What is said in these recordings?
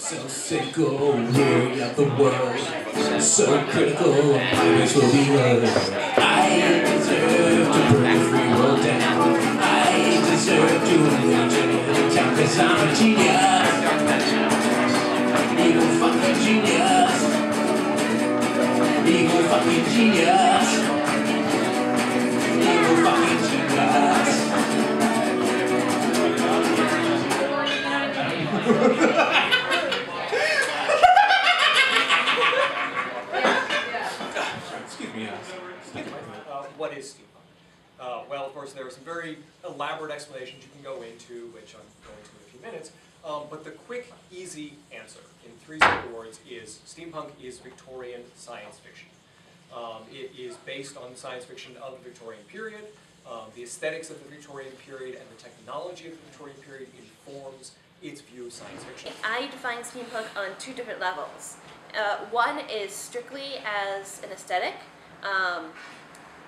So cynical, weary of the world. So critical, my voice will be heard. I deserve to burn the free world down. I deserve to live in a town, 'cause I'm a genius. Evil fucking genius. Evil fucking genius. Evil fucking genius. Excuse me, what is steampunk? Well, of course, there are some very elaborate explanations you can go into, which I'm going to in a few minutes. But the quick, easy answer in 3 simple words is steampunk is Victorian science fiction. It is based on science fiction of the Victorian period. The aesthetics of the Victorian period and the technology of the Victorian period informs its view of science fiction. I define steampunk on 2 different levels. One is strictly as an aesthetic,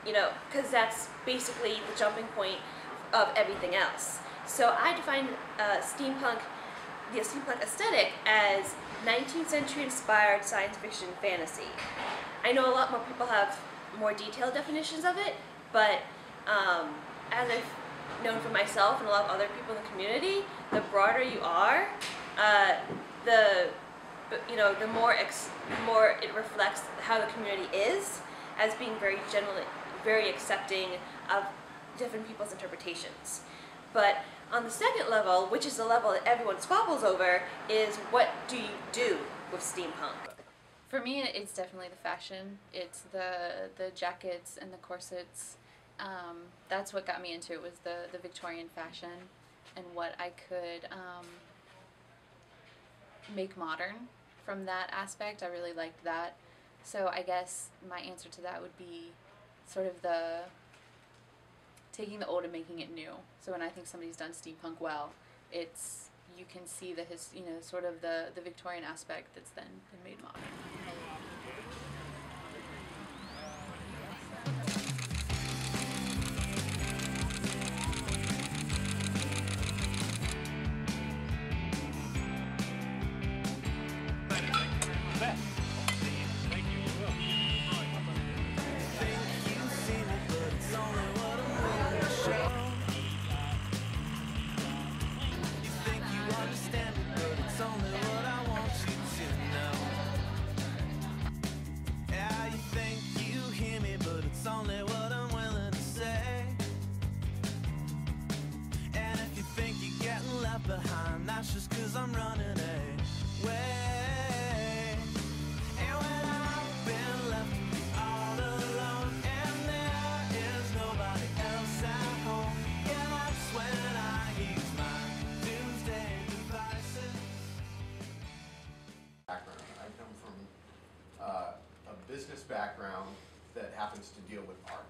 you know, because that's basically the jumping point of everything else. So I define steampunk, the steampunk aesthetic, as 19th century inspired science fiction fantasy. I know a lot more people have more detailed definitions of it, but as I've known for myself and a lot of other people in the community, the broader you are, the more it reflects how the community is, as being very generally very accepting of different people's interpretations. But on the second level, which is the level that everyone squabbles over, is what do you do with steampunk? For me, it's definitely the fashion. It's the jackets and the corsets. That's what got me into it, was the Victorian fashion and what I could make modern from that aspect. I really liked that. So I guess my answer to that would be sort of taking the old and making it new. So when I think somebody's done steampunk well, it's, you can see sort of the Victorian aspect that's then been made modern. behind, that's just cause I'm running away. And when I've been left all alone and there is nobody else at home, yeah, that's when I use my doomsday devices. Background. I come from a business background that happens to deal with art.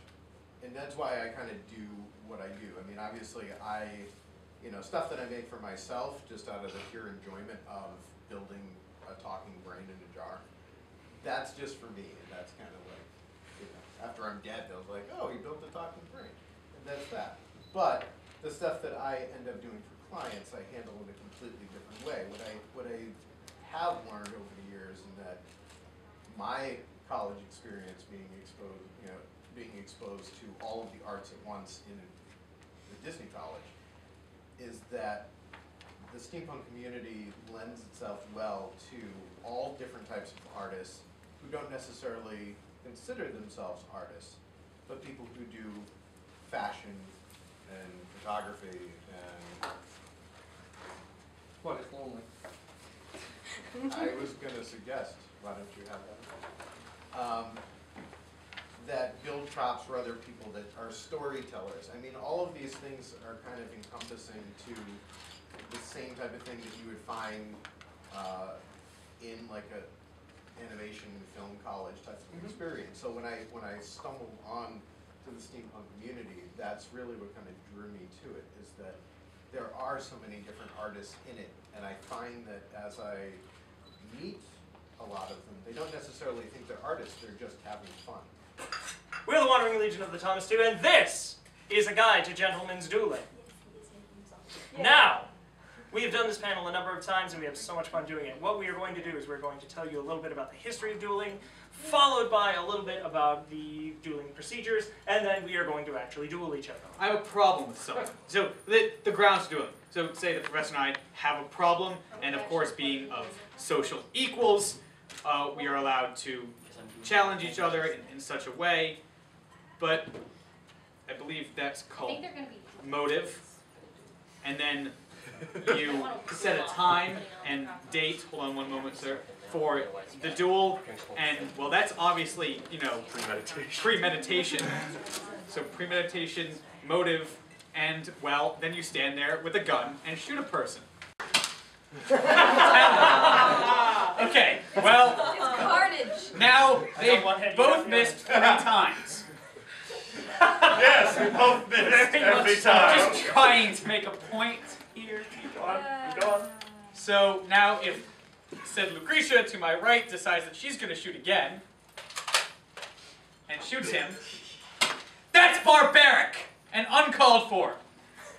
And that's why I kind of do what I do. I mean, obviously stuff that I make for myself just out of the pure enjoyment of building a talking brain in a jar. That's just for me, and that's kind of like, after I'm dead, they'll be like, oh, he built a talking brain, and that's that. But the stuff that I end up doing for clients, I handle in a completely different way. What I have learned over the years, and that my college experience being exposed to all of the arts at once in the Disney College, is that the steampunk community lends itself well to all different types of artists who don't necessarily consider themselves artists, but people who do fashion and photography and... What, it's lonely. I was going to suggest, why don't you have that? That build props for other people, that are storytellers. I mean, all of these things are kind of encompassing to the same type of thing that you would find in like a animation film college type of experience. So when I stumbled on to the steampunk community, that's really what kind of drew me to it, is that there are so many different artists in it, and I find that as I meet a lot of them, they don't necessarily think they're artists, they're just having fun. We're the Wandering Legion of the Thomas II, and this is a guide to gentlemen's dueling. Now, We have done this panel a number of times and we have so much fun doing it. What we are going to do is we're going to tell you a little bit about the history of dueling, followed by a little bit about the dueling procedures, and then we are going to actually duel each other. I have a problem with something. So the grounds dueling. So say the professor and I have a problem, and of course being of social equals, we are allowed to challenge each other in such a way, but I believe that's called motive. And then you set a time and date, hold on one moment, sir, for the duel, and well, that's obviously, you know, premeditation. So premeditation, motive, and well, then you stand there with a gun and shoot a person. Okay, well, It's carnage. now they both missed 3 times. Yes, we both missed every time. Just trying to make a point here. Go on, go on. So now if said Lucretia to my right decides that she's going to shoot again, and shoots him, that's barbaric and uncalled for,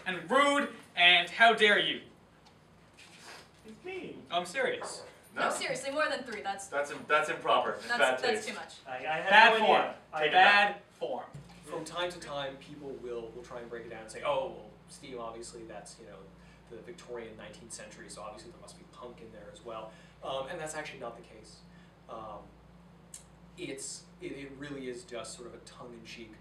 and rude, and how dare you. It's me. I'm serious. No, seriously, more than 3. That's improper. It's bad taste. that's too much. I had Bad no form. idea. Take it Bad form. From time to time, people will try and break it down and say, oh, well, steam, obviously, that's, you know, the Victorian 19th century, so obviously there must be punk in there as well. And that's actually not the case. It really is just sort of a tongue-in-cheek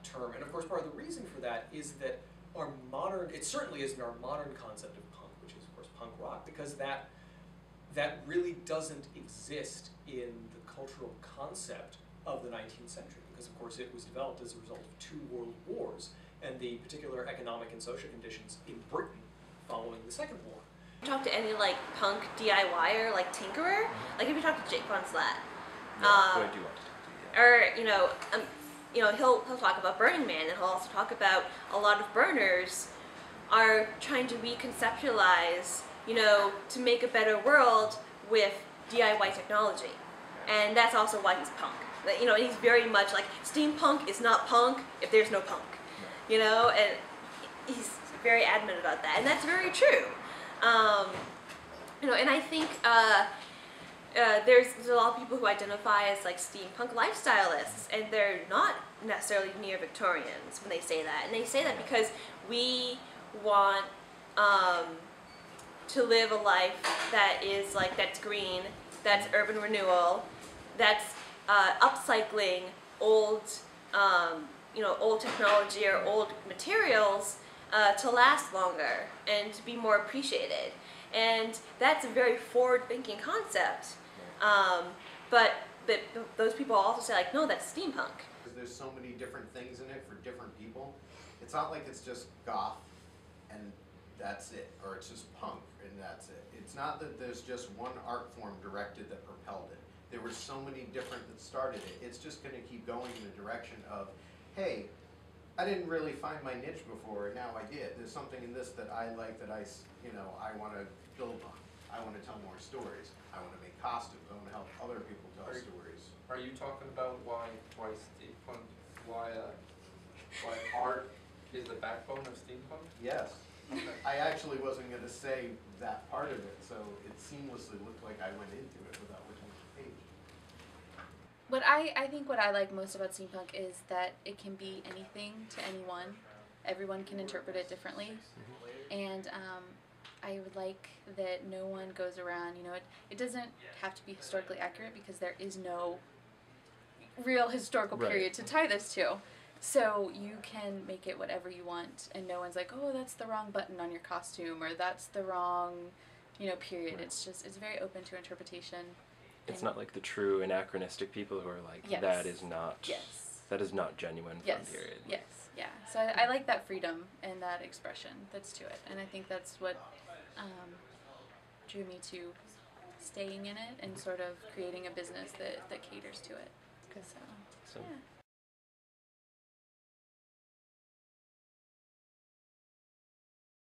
term. And of course, part of the reason for that is that our modern, it certainly isn't our modern concept of punk, which is of course punk rock, because that really doesn't exist in the cultural concept of the 19th century, because of course it was developed as a result of 2 world wars and the particular economic and social conditions in Britain following the Second War. Talk to any like punk DIYer, like tinkerer, like if you talk to Jake Von Slat, or he'll talk about Burning Man, and he'll also talk about a lot of burners are trying to reconceptualize, to make a better world with DIY technology, and that's also why he's punk. And he's very much like steampunk is not punk if there's no punk, and he's very adamant about that, and that's very true. And I think there's a lot of people who identify as like steampunk lifestylists, and they're not necessarily neo-Victorians when they say that. And they say that because we want to live a life that is like, that's green, that's urban renewal, that's upcycling old, old technology or old materials to last longer and to be more appreciated. And that's a very forward-thinking concept. But those people also say like, no, that's steampunk. There's so many different things in it for different people. It's not like it's just goth and that's it, or it's just punk and that's it. It's not that there's just one art form directed that propelled it. There were so many different that started it. It's just going to keep going in the direction of, hey, I didn't really find my niche before, and now I did. There's something in this that I like that I want to build on. I want to tell more stories. I want to make costumes. I want to help other people tell stories. Are you talking about why steampunk, why art is the backbone of steampunk? Yes. I actually wasn't going to say that part of it, so it seamlessly looked like I went into it without looking at the page. I think what I like most about steampunk is that it can be anything to anyone. Everyone can interpret it differently. And I would like that no one goes around, it doesn't have to be historically accurate because there is no real historical period to tie this to. So you can make it whatever you want, and no one's like, oh, that's the wrong button on your costume, or that's the wrong, period. It's very open to interpretation. It's not like the true anachronistic people who are like, that is not genuine from period. Yes, yeah. So I like that freedom and that expression that's to it, and I think that's what drew me to staying in it and sort of creating a business that caters to it. 'Cause, So yeah.